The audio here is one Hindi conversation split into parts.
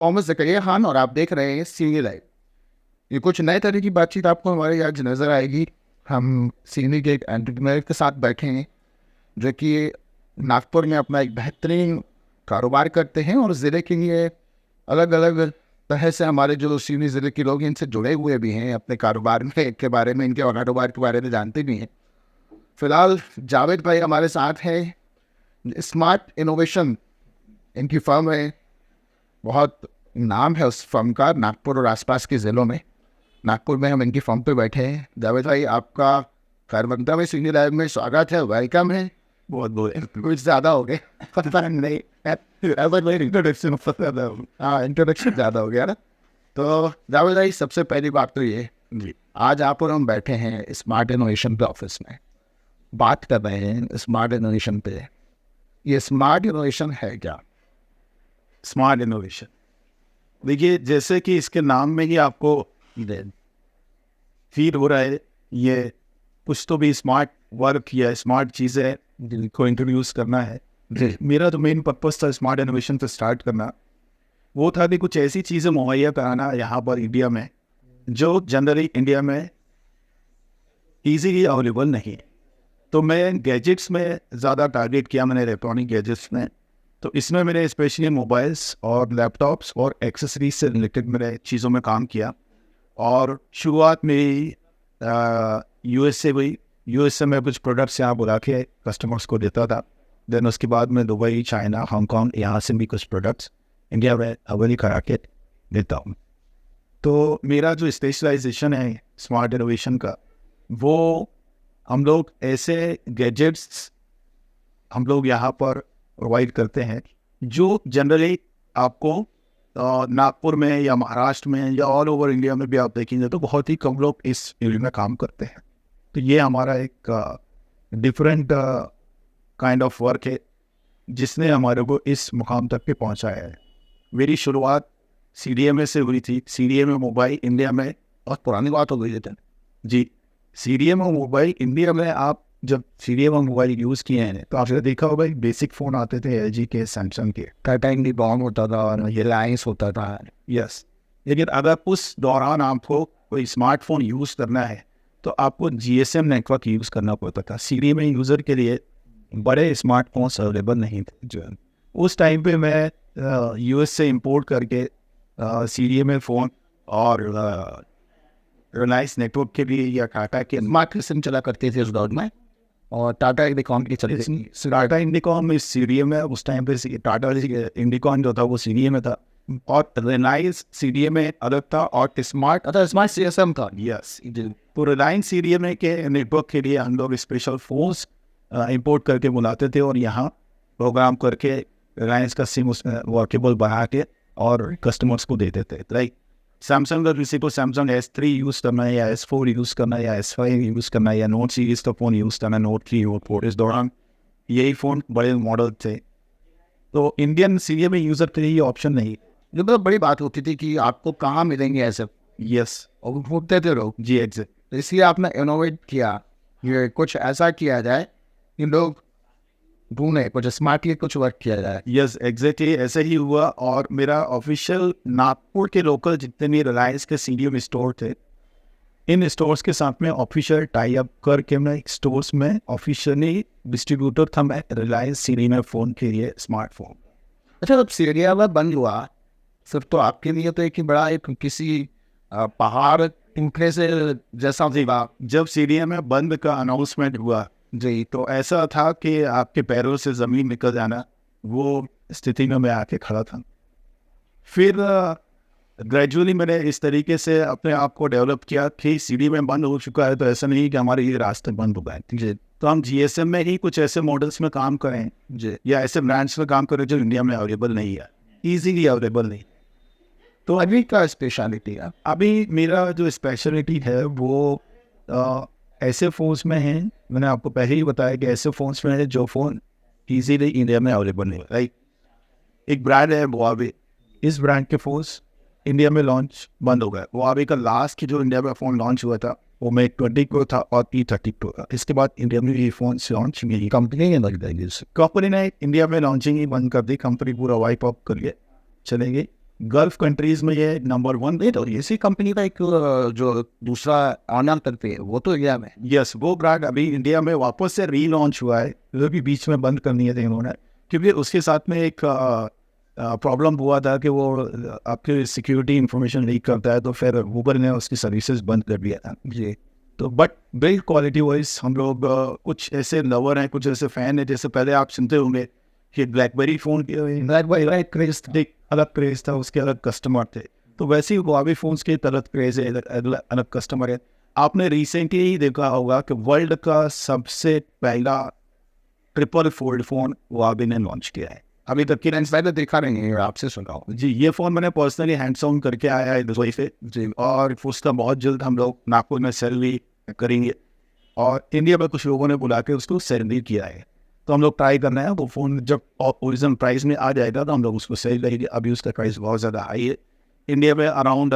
मोहम्मद ज़करिया खान और आप देख रहे हैं सीनी लाइव। ये कुछ नए तरह की बातचीत आपको हमारे आज नज़र आएगी। हम सीनी के एक एंटरप्रेन्योर के साथ बैठे हैं जो कि नागपुर में अपना एक बेहतरीन कारोबार करते हैं और ज़िले के लिए अलग अलग तरह से हमारे जो सीनी ज़िले के लोग हैं इनसे जुड़े हुए भी हैं, अपने कारोबार में के बारे में, इनके कारोबार के बारे में जानते भी हैं। फ़िलहाल जावेद भाई हमारे साथ हैं। स्मार्ट इनोवेशन इनकी फर्म है, बहुत नाम है उस फर्म का नागपुर और आसपास के ज़िलों में। नागपुर में हम इनकी फर्म पे बैठे हैं। जावेद भाई, आपका खैर मकदम है सीनी लाइव में, स्वागत है, वेलकम है। बहुत बहुत कुछ ज़्यादा हो गए पता नहीं, इंट्रोडक्शन इंट्रोडक्शन ज़्यादा हो गया ना। तो जावेद भाई, सबसे पहली बात तो ये जी, आज आप और हम बैठे हैं स्मार्ट इनोवेशन के ऑफिस में, बात कर रहे हैं स्मार्ट इनोवेशन पे। ये स्मार्ट इनोवेशन है क्या? स्मार्ट इनोवेशन, देखिए जैसे कि इसके नाम में ही आपको फील हो रहा है, ये कुछ तो भी स्मार्ट वर्क या स्मार्ट चीज़ें को इंट्रोड्यूस करना है। मेरा जो मेन पर्पस था स्मार्ट इनोवेशन से स्टार्ट करना, वो था कि कुछ ऐसी चीज़ें मुहैया कराना यहाँ पर इंडिया में जो जनरली इंडिया में ईजीली अवेलेबल नहीं है। तो मैं गैजेट्स में ज़्यादा टारगेट किया, मैंने इलेक्ट्रॉनिक गैजेट्स में। तो इसमें मैंने स्पेशली मोबाइल्स और लैपटॉप्स और एक्सेसरीज से रिलेटेड मैंने चीज़ों में काम किया। और शुरुआत में यूएस से हुई। यूएस से मैं कुछ प्रोडक्ट्स यहाँ बुला के कस्टमर्स को देता था। देन उसके बाद मैं दुबई, चाइना, हांगकॉन्ग, यहाँ से भी कुछ प्रोडक्ट्स इंडिया में अवेलेबल करा के देता हूँ। तो मेरा जो स्पेशलाइजेशन है स्मार्ट इनोवेशन का, वो हम लोग ऐसे गैजेट्स हम लोग यहाँ पर प्रोवाइड करते हैं जो जनरली आपको नागपुर में या महाराष्ट्र में या ऑल ओवर इंडिया में भी आप देखेंगे तो बहुत ही कम लोग इस फील्ड में काम करते हैं। तो ये हमारा एक डिफरेंट काइंड ऑफ वर्क है जिसने हमारे को इस मुकाम तक पे पहुंचाया है। मेरी शुरुआत CDMA से हुई थी। CDMA मोबाइल इंडिया में, बहुत पुरानी बात हो गई है जी, CDMA मोबाइल इंडिया में आप जब CDMA मोबाइल यूज़ किए हैं तो आपने देखा होगा बेसिक फ़ोन आते थे LG के, सैमसंग के, टाटा इंडिकॉम होता था और ये रिलायंस होता था। यस। लेकिन अगर उस दौरान आपको कोई स्मार्टफोन यूज़ करना है तो आपको GSM नेटवर्क यूज़ करना पड़ता था। CDMA यूज़र के लिए बड़े स्मार्टफोन्स अवेलेबल नहीं थे जो है। उस टाइम पे मैं US से इंपोर्ट करके CDMA फ़ोन और रिलायंस नेटवर्क के लिए या टाटा के स्मार्ट सिम चला करते थे उस दौर में, और टाटा इंडिकॉम की चलती थी। टाटा इंडिकॉम में CDMA उस टाइम पे, टाटा इंडिकॉम जो था वो CDMA था और रिलायंस CDMA अलग था और स्मार्ट स्मार्ट CSM था। यस। तो रिलायंस CDMA के नेटवर्क के लिए हम लोग स्पेशल फोन्स इंपोर्ट करके बुलाते थे और यहाँ प्रोग्राम करके रिलायंस का सिम उसमें वर्केबल बना के और कस्टमर्स को देते थे। लाइक सैमसंग का किसी को सैमसंग S3 यूज़ करना है या S4 यूज़ करना है या S5 यूज़ करना है या नोट सीरीज़ का फ़ोन यूज़ करना है, नोट 3, नोट 4, इस दौरान यही फ़ोन बड़े मॉडल थे। तो इंडियन CDMA यूज़र के लिए ये ऑप्शन नहीं। जो बहुत बड़ी बात होती थी कि आपको कहाँ मिलेंगे ऐसे, यस, और ढूंढते थे लोग। जी, एग्जैक्ट। तो इसलिए आपने इनोवेट किया, ये कुछ ऐसा किया जाए कि लोग ढूंढे, कुछ स्मार्टली कुछ वर्क किया जाए। यस, एग्जैक्टली ऐसे ही हुआ। और मेरा ऑफिशियल नागपुर के लोकल जितने भी रिलायंस के CDMA स्टोर थे, इन स्टोर्स के साथ में ऑफिशियल टाई अप करके मैं स्टोर्स में ऑफिशियली डिस्ट्रीब्यूटर था मैं रिलायंस CDMA फ़ोन के लिए, स्मार्टफोन। अच्छा, जब सीरिया बंद हुआ सिर्फ, तो आपके लिए तो एक ही बड़ा एक किसी पहाड़ टूटने से जैसा था। जब CDMA बंद का अनाउंसमेंट हुआ जी, तो ऐसा था कि आपके पैरों से ज़मीन निकल जाना, वो स्थिति में मैं आके खड़ा था। फिर ग्रेजुअली मैंने इस तरीके से अपने आप को डेवलप किया कि CDMA बंद हो चुका है तो ऐसा नहीं कि हमारे ये रास्ते बंद हो गए जी, तो हम GSM में ही कुछ ऐसे मॉडल्स में काम करें जी, या ऐसे ब्रांड्स में काम करें जो इंडिया में अवेलेबल नहीं है, ईजीली अवेलेबल नहीं। तो अभी का स्पेशलिटी है? अभी मेरा जो स्पेशलिटी है वो ऐसे फ़ोन्स में है, मैंने आपको पहले ही बताया कि ऐसे फ़ोन्स में है जो फ़ोन ईजीली इंडिया में अवेलेबल नहीं है। लाइक एक ब्रांड है हुआवे, इस ब्रांड के फ़ोन्स इंडिया में लॉन्च बंद हो गए। हुआवे का लास्ट जो इंडिया में फ़ोन लॉन्च हुआ था वो Mate 20 Pro था और P30 Pro था। इसके बाद इंडिया में ये फ़ोन लॉन्च मेरी कंपनी ने लग कंपनी ने इंडिया में लॉन्चिंग ही बंद कर दी। कंपनी पूरा वाइप अप करके चले गई। गल्फ कंट्रीज में ये नंबर 1 है। तो इसी कंपनी का एक जो दूसरा ऑनर करते हैं वो तो इंडिया में। यस, वो ब्रांड अभी इंडिया में वापस से रीलॉन्च हुआ है, जो भी बीच में बंद कर दिए थे इन्होंने, क्योंकि उसके साथ में एक प्रॉब्लम हुआ था कि वो आपके सिक्योरिटी इंफॉर्मेशन लीक करता है, तो फिर गूगल ने उसकी सर्विसेज बंद कर दिया था जी। तो बट बिल्ड क्वालिटी वाइज हम लोग कुछ ऐसे लवर हैं, कुछ ऐसे फैन हैं, जैसे पहले आप सुनते होंगे कि ब्लैकबेरी फ़ोन ब्लैकबेरी क्रेज अलग क्रेज था, उसके अलग कस्टमर थे। तो वैसे ही हुआवी फ़ोन्स के अलग क्रेज है, अलग कस्टमर है। आपने रिसेंटली ही देखा होगा कि वर्ल्ड का सबसे पहला ट्रिपल फोल्ड फ़ोन हुआवी ने लॉन्च किया है। अभी तक की मैंने देखा नहीं है, आपसे सुना हूँ जी। ये फ़ोन मैंने पर्सनली हैंड्स ऑन करके आया है दुबई से जी, और उसका बहुत जल्द हम लोग नागपुर में सेल भी करेंगे, और इंडिया में कुछ लोगों ने बुला के उसको सेल भी किया है। तो हम लोग ट्राई करना है, वो फ़ोन जब ओरिजिनल प्राइस में आ जाएगा तो हम लोग उसको सेल करेंगे। अभी उसका प्राइस बहुत ज़्यादा हाई है, इंडिया में अराउंड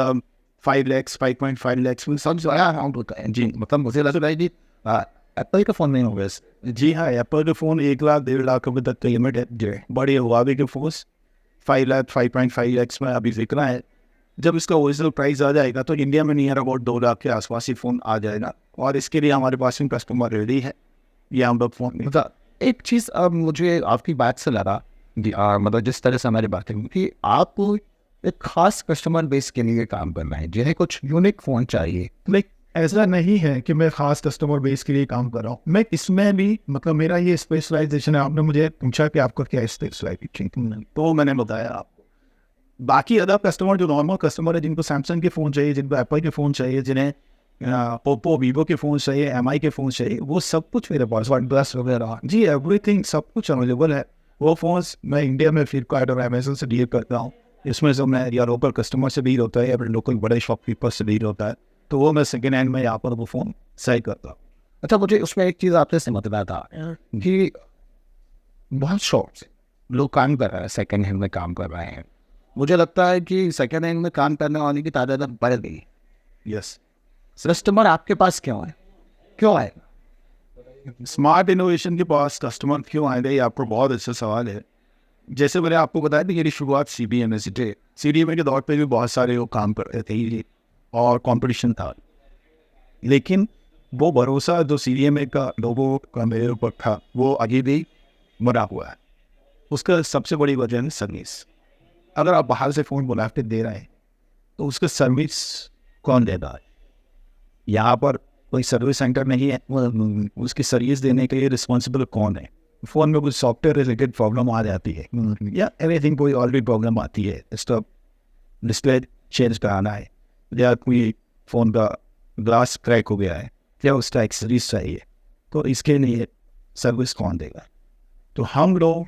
5 लाख 5.5 लाख में सब ज़्यादा अमाउंट होता है जी। मतलब मुझे लग रहा है कि एप्पल का फ़ोन नहीं होगा। जी हाँ, एप्पल के फ़ोन 1 लाख 1.5 लाख रुपये तक का लिमिट है, बड़े हुआवी के फ़ोन 5 लाख 5.5 लाख में अभी बिक रहा है। जब इसका ओरिजिनल प्राइस आ जाएगा तो इंडिया में नियर अबाउट 2 लाख के आसपास ही फ़ोन आ जाएगा, और इसके लिए हमारे पास में कस्टमर रेडी है। ये हम लोग फ़ोन मतलब एक चीज़ अब मुझे आपकी बात से लगा मतलब जिस तरह से हमारी बातें हुई कि आप एक खास कस्टमर बेस के लिए काम कर रहे हैं जिन्हें कुछ यूनिक फ़ोन चाहिए। लाइक ऐसा नहीं है कि मैं खास कस्टमर बेस के लिए काम कर रहा हूँ, मैं इसमें भी मतलब मेरा ये स्पेशलाइजेशन है। आपने मुझे पूछा कि आपका क्या स्पेशलाइजेशन, तो मैंने बताया आपको। बाकी अदर कस्टमर जो नॉर्मल कस्टमर है, जिनको सैमसंग के फ़ोन चाहिए, जिनको एप्पल के फ़ोन चाहिए, जिन्हें ओप्पो वीवो के फ़ोन चाहिए, एमआई के फ़ोन चाहिए, वो सब कुछ मेरे पास OnePlus वगैरह जी एवरीथिंग सब कुछ अवेलेबल है। वो फ़ोन्स मैं इंडिया में फ्लिपकार्ट और अमेजन से डील करता हूँ। इसमें से मैं या लोकल कस्टमर से डील होता है या फिर लोकल बड़े शॉपकीपर से डील होता है, तो वो मैं सेकेंड हैंड में यहाँ पर वो फ़ोन सेल करता हूँ। अच्छा, मुझे उसमें एक चीज़ आपसे समझना था कि बहुत शौक से लोग काम कर रहे हैं, सेकेंड हैंड में काम कर रहे हैं। मुझे लगता है कि सेकेंड हैंड में काम करने वाले की तादाद अब बढ़ गई। यस, कस्टमर आपके पास क्यों है, क्यों है? स्मार्ट इनोवेशन के पास कस्टमर क्यों आएंगे, ये आपको बहुत अच्छा सवाल है। जैसे मैंने आपको बताया कि मेरी शुरुआत CDMA से थे। CDMA के दौर पे भी बहुत सारे लोग काम कर रहे थे और कंपटीशन था, लेकिन वो भरोसा जो CDMA का लोगों का मेरे ऊपर था वो आगे भी बना हुआ है। उसका सबसे बड़ी वजह है सर्विस। अगर आप बाहर से फ़ोन बुला के दे रहे हैं तो उसका सर्विस कौन देता है? यहाँ पर कोई सर्विस सेंटर नहीं है, उसकी सर्विस देने के लिए रिस्पॉन्सिबल कौन है? फ़ोन में कुछ सॉफ्टवेयर रिलेटेड प्रॉब्लम आ जाती है या एनीथिंग कोई और भी प्रॉब्लम आती है, इसका डिस्प्ले चेंज कराना है या कोई फ़ोन का ग्लास क्रैक हो गया है या उसका एक्सेसरीज चाहिए, तो इसके लिए सर्विस कौन देगा? तो हम लोग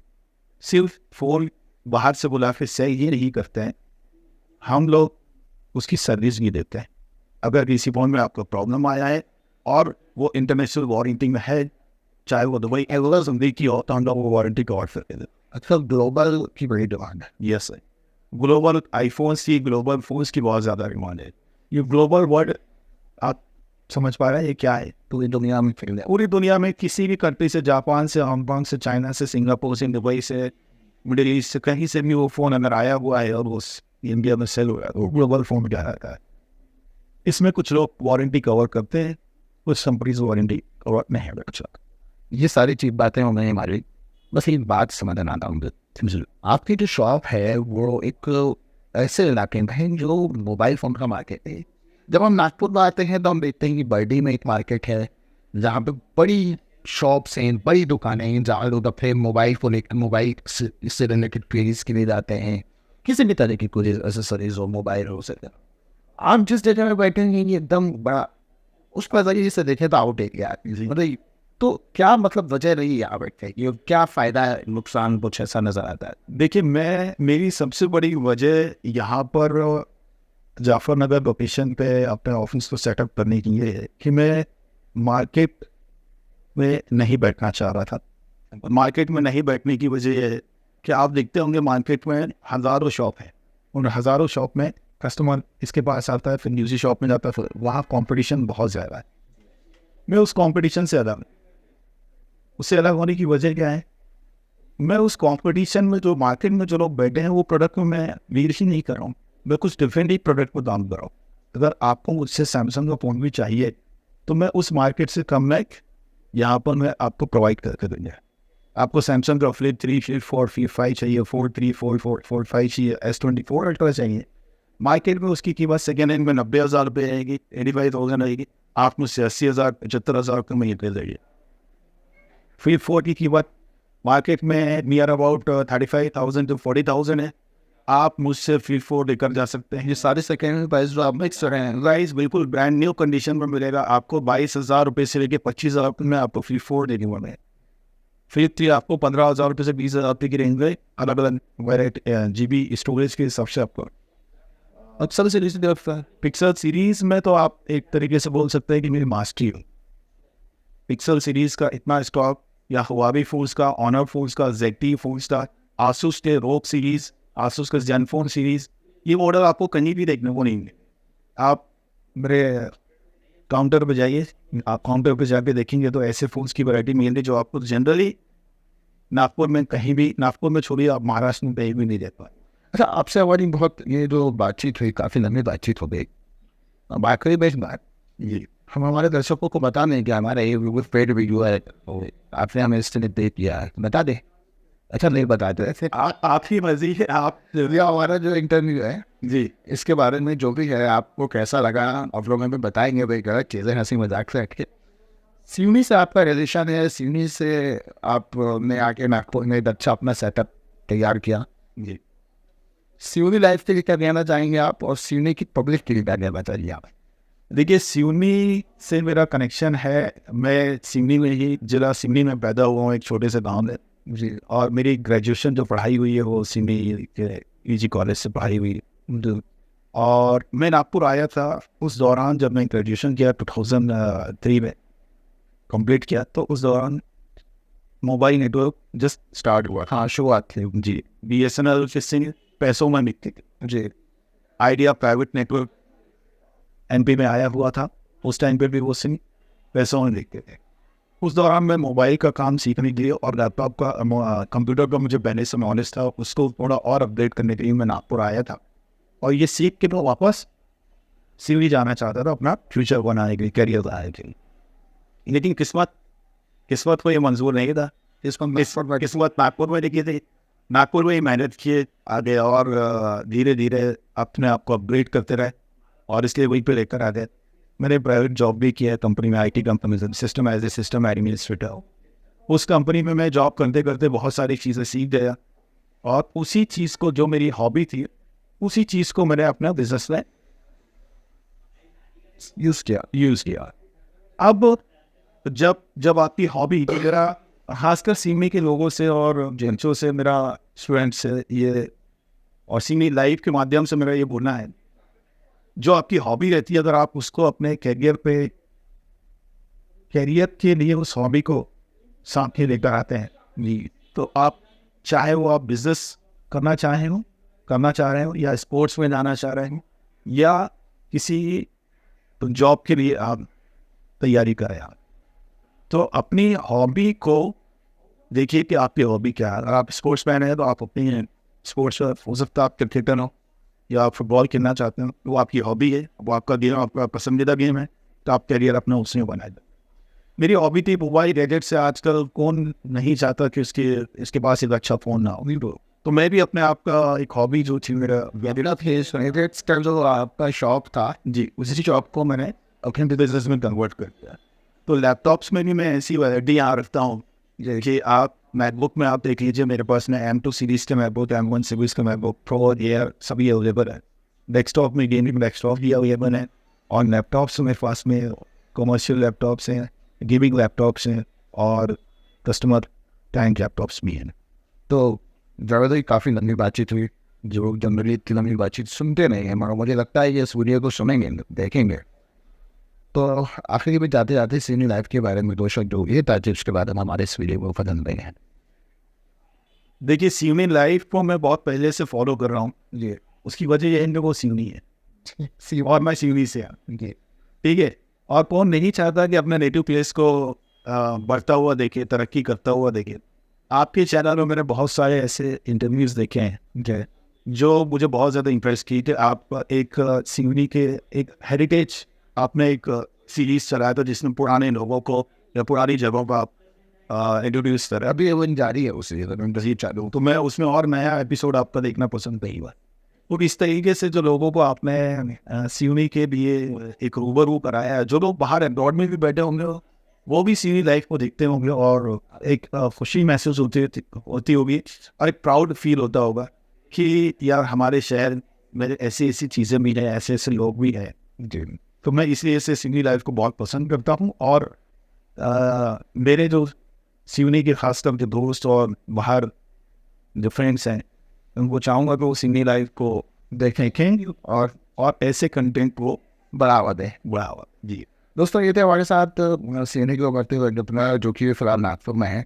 सिर्फ फ़ोन बाहर से बुला के सेल ही नहीं करते हैं, हम लोग उसकी सर्विस भी देते हैं। अगर किसी फ़ोन में आपको प्रॉब्लम आया है और वो इंटरनेशनल वारंटी में है, चाहे वो दुबई एवरी की हो, तो हम लोग वो वारंटी कवर करते हैं। अच्छा, ग्लोबल की बड़ी डिमांड है। यस सर, ग्लोबल आईफोन्स की, ग्लोबल फ़ोन्स की बहुत ज़्यादा डिमांड है। ये ग्लोबल वर्ड आप समझ पा रहे हैं ये क्या है? पूरी दुनिया में फैले, पूरी दुनिया में किसी भी कंट्री से, जापान से, हांगकांग से, चाइना से, सिंगापुर से, दुबई से, मिडिल ईस्ट से, कहीं से भी वो फ़ोन अगर आया हुआ है और वो इंडिया में सेल हो रहा है, वो ग्लोबल फ़ोन क्या रहता है। इसमें कुछ लोग वारंटी कवर करते हैं, कुछ कंपनीज वारंटी कवर नहीं करते। ये सारी चीज बातें हमें हमारी बस एक बात समझना आता हूँ। आपकी जो शॉप है वो एक ऐसे इलाके में है जो मोबाइल फ़ोन का मार्केट है। जब हम नागपुर में आते हैं तो हम देखते हैं कि बर्डी में एक मार्केट है जहाँ पे बड़ी शॉप्स हैं, बड़ी दुकानें हैं, जहाँ लोग अपने मोबाइल को लेकर मोबाइल से रिलेटेड क्वेरीज के लिए जाते हैं, किसी भी तरह की कोई एसेसरीज हो, मोबाइल हो सकता। आप जिस जगह में बैठे हैं ये एकदम बड़ा उस नजरिए से देखें तो आउट एरिया मतलब, तो क्या मतलब वजह रही यहाँ बैठे की, क्या फ़ायदा है, नुकसान कुछ ऐसा नज़र आता है? देखिए, मेरी सबसे बड़ी वजह यहाँ पर जाफर नगर लोकेशन पे अपने ऑफिस को सेटअप करने के लिए है कि मैं मार्केट में नहीं बैठना चाह रहा था। मार्केट में नहीं बैठने की वजह यह है कि आप देखते होंगे मार्केट में हज़ारों शॉप हैं, उन हज़ारों शॉप में कस्टमर इसके पास आता है, फिर दूसरी शॉप में जाता है, फिर वहाँ कंपटीशन बहुत ज़्यादा है। मैं उस कंपटीशन से अलग, उससे अलग होने की वजह क्या है मैं उस कंपटीशन में जो मार्केट में जो लोग बैठे हैं वो प्रोडक्ट में मैं लीडरशिप नहीं कर रहा हूँ, मैं कुछ डिफरेंट ही प्रोडक्ट पर काम कर रहा हूँ। अगर आपको मुझसे सैमसंग का फ़ोन भी चाहिए तो मैं उस मार्केट से कम लाइक यहाँ पर मैं आपको प्रोवाइड करके दूँगा। आपको सैमसंग का फ्लिप 3, फ्लिप 4, फ्लिप 5 चाहिए, 4, 3, 4, 4, 4, 5 चाहिए, S24 अल्ट्रा चाहिए, मार्केट में उसकी कीमत सेकेंड हैंड में 90,000 रुपये आएगी, 85,000 आएगी, आप मुझसे 80,000, 75,000 का मैं ले जाइए। फ्लिप 4 की कीमत मार्केट में नियर अबाउट 35,000 to 40,000 है, आप मुझसे फ्लिप 4 लेकर जा सकते हैं। ये सारे सेकेंड प्राइस जो आप मिक्स रहे हैं, प्राइस बिल्कुल ब्रांड न्यू कंडीशन में मिलेगा आपको। 22,000 रुपये से लेकर 25,000 में आपको फ्लिप 4 देने वाले हैं। फ्लिप 3 आपको 15,000 रुपये से 20,000 रुपये की रेंज में अलग अलग वेराइटी GB स्टोरेज के हिसाब से आपको। अक्सर सीरीज देखता है। पिक्सल सीरीज में तो आप एक तरीके से बोल सकते हैं कि मेरी मास्टरी हो। पिक्सल सीरीज का इतना स्टॉक, या हुआवी फोन्स का, ऑनर फोन्स का, ZTE फोन्स का, आसूस के रोग सीरीज, आसूस का जेनफोन सीरीज, ये मॉडल आपको कहीं भी देखने को नहीं मिले। आप मेरे काउंटर पे जाइए, आप काउंटर पे जाके देखेंगे तो ऐसे फोन्स की वैरायटी मिलेगी जो आपको जनरली नागपुर में कहीं भी, नागपुर में छोड़िए आप महाराष्ट्र में कहीं भी नहीं देख पाए। अच्छा, आपसे हमारी बहुत ये जो बातचीत हुई, काफ़ी लंबी बातचीत हो गई। अब आखिरी बेच बात, जी हम हमारे दर्शकों को बता दें कि हमारा ये पेड वीडियो है, तो आपने हमें इससे दे दिया है, बता दें। अच्छा, नहीं बताते ऐसे। आप ही मर्जी है। आप ये हमारा जो इंटरव्यू है जी इसके बारे में जो भी है आपको कैसा लगा, आप लोग हमें बताएंगे। भाई गलत चीज़ें हंसी मजाक से रखे। सिवनी से आपका रिलेशन है, सिवनी से आपने आके नागपुर में एक अच्छा अपना सेटअप तैयार किया। जी सिवनी लाइफ के लिए क्या कहना चाहेंगे आप, और सिवनी की पब्लिक के लिए क्या कहना चाहिए आप? देखिए, सिवनी से मेरा कनेक्शन है। मैं सिवनी में ही, जिला सिवनी में पैदा हुआ हूँ, एक छोटे से गांव में जी। और मेरी ग्रेजुएशन जो पढ़ाई हुई है वो सिवनी के EG कॉलेज से पढ़ाई हुई है। और मैं नागपुर आया था उस दौरान जब मैं ग्रेजुएशन किया 2003 में कंप्लीट किया, तो उस दौरान मोबाइल नेटवर्क जस्ट स्टार्ट हुआ। हाँ, शुरुआत थी जी, BSNL के सिंह पैसों में बिकते थे। जी। आइडिया प्राइवेट नेटवर्क MP में आया हुआ था, उस टाइम पे भी वो सिम पैसों में देखते थे। उस दौरान मैं मोबाइल का काम सीखने के लिए और लैपटॉप का, कंप्यूटर का मुझे पहले से नॉलेज था, उसको थोड़ा और अपडेट करने के लिए मैं नागपुर आया था। और ये सीख के मैं वापस सिवनी जाना चाहता था अपना फ्यूचर बनाने के लिए, करियर बनाने के लिए। लेकिन किस्मत को ये मंजूर नहीं था। किस्मत नागपुर में लिखी थी, नागपुर में ही मेहनत किए आगे और धीरे धीरे अपने आप को अपग्रेड करते रहे और इसलिए वहीं पे लेकर आ गए। मैंने प्राइवेट जॉब भी किया है कंपनी में, IT कंपनी में, system as a system administrator. उस कंपनी में मैं जॉब करते करते बहुत सारी चीज़ें सीख गया और उसी चीज़ को, जो मेरी हॉबी थी, उसी चीज़ को मैंने अपना बिजनेस में यूज़ किया। अब जब आपकी हॉबी, मेरा खासकर सिवनी के लोगों से और जेंचों से, मेरा स्टूडेंट्स से ये और सिवनी लाइफ के माध्यम से मेरा ये बोलना है, जो आपकी हॉबी रहती है, अगर आप उसको अपने करियर के लिए उस हॉबी को साथ में लेकर आते हैं जी, तो आप चाहे वो आप बिजनेस करना चाह रहे हो या स्पोर्ट्स में जाना चाह रहे हो या किसी जॉब के लिए आप तैयारी कर रहे हैं, तो अपनी हॉबी को देखिए कि आपकी हॉबी क्या है। अगर आप स्पोर्ट्स मैन हैं तो आप अपनी स्पोर्ट्स, हो सकता है आप क्रिकेटर हो या आप फुटबॉल खेलना चाहते हो, वो आपकी हॉबी है, वो आपका गेम, आपका पसंदीदा गेम है, तो आप करियर अपना उसमें बनाए। मेरी हॉबी थी मोबाइल गैजेट से। आजकल कौन नहीं चाहता कि इसके पास एक अच्छा फ़ोन ना हो, तो मैं भी अपने आप का एक हॉबी जो थी मेरा गैजेट्स का जो आपका शॉप था जी, उसी शॉप को मैंने अपने बिजनेस में कन्वर्ट कर दिया। तो लैपटॉप्स में भी मैं ऐसी वैरायटी यहाँ रखता हूँ, जैसे आप मैकबुक में आप देख लीजिए, मेरे पास में M2 सीरीज़ के मैकबुक, M1 सीरीज़ के मैकबुक प्रो, एयर सभी अवेलेबल है। डेस्कटॉप में गेमिंग डेस्कटॉप भी अवेलेबल है और लैपटॉप्स मेरे पास में कमर्शियल लैपटॉप्स हैं, गेमिंग लैपटॉप्स हैं और कस्टमर टैंक लैपटॉप्स भी हैं। तो ज़्यादा काफ़ी लंबी बातचीत हुई, जो जनरली इतनी लंबी बातचीत सुनते नहीं हैं, मगर मुझे लगता है ये इस वीडियो को सुनेंगे, देखेंगे। तो आखिरी में जाते जाते सिवनी लाइफ के बारे में दो शब्द जो ये था, जिसके बाद हम हमारे इस वीडियो को खत्म रहे हैं। देखिए, सिवनी लाइफ को मैं बहुत पहले से फॉलो कर रहा हूँ जी। उसकी वजह यह है कि वो सिवनी है और मैं सिवनी से हूँ, ठीक है। और कौन नहीं चाहता कि अपने नेटिव प्लेस को बढ़ता हुआ देखे, तरक्की करता हुआ देखे। आपके चैनल में मैंने बहुत सारे ऐसे इंटरव्यूज़ देखे हैं जो मुझे बहुत ज़्यादा इम्प्रेस की कि आप एक सिवनी के एक हेरिटेज आपने एक सीरीज़ चलाया था जिसमें पुराने लोगों को या पुरानी जगहों को आप इंट्रोड्यूस करा। अभी वो जारी है उसी रही चालू। तो मैं उसमें और नया एपिसोड आपका देखना पसंद नहीं हुआ। और इस तरीके से जो लोगों को आपने सिवनी के लिए एक रूबरू कराया है, जो लोग बाहर अब्रॉड में भी बैठे होंगे वो भी सिवनी लाइफ को देखते होंगे और एक खुशी महसूस होती होगी और एक प्राउड फील होता होगा कि यार हमारे शहर में ऐसी ऐसी चीज़ें भी हैं, ऐसे ऐसे लोग भी हैं। जी तो मैं इसलिए से सिवनी लाइफ को बहुत पसंद करता हूँ और मेरे जो सिवनी के खासकर के दोस्त और बाहर जो फ्रेंड्स हैं उनको चाहूँगा कि वो सिवनी लाइफ को देखें और ऐसे कंटेंट को बढ़ावा दें। जी। दोस्तों ये थे हमारे साथ सीने को करते हुए एंटरप्रेन्योर जो कि फिलहाल नागपुर में है,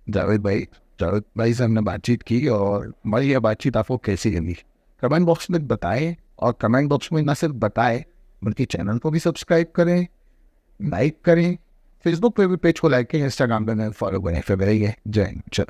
जावेद भाई से हमने बातचीत की और हमारी यह बातचीत आपको कैसी लगी कमेंट बॉक्स में बताएं। और कमेंट बॉक्स में ना सिर्फ बताएं बल्कि चैनल को भी सब्सक्राइब करें, लाइक करें, फेसबुक पे भी पेज को लाइक करें, इंस्टाग्राम पे फॉलो करें। फिर जय हिंद, जय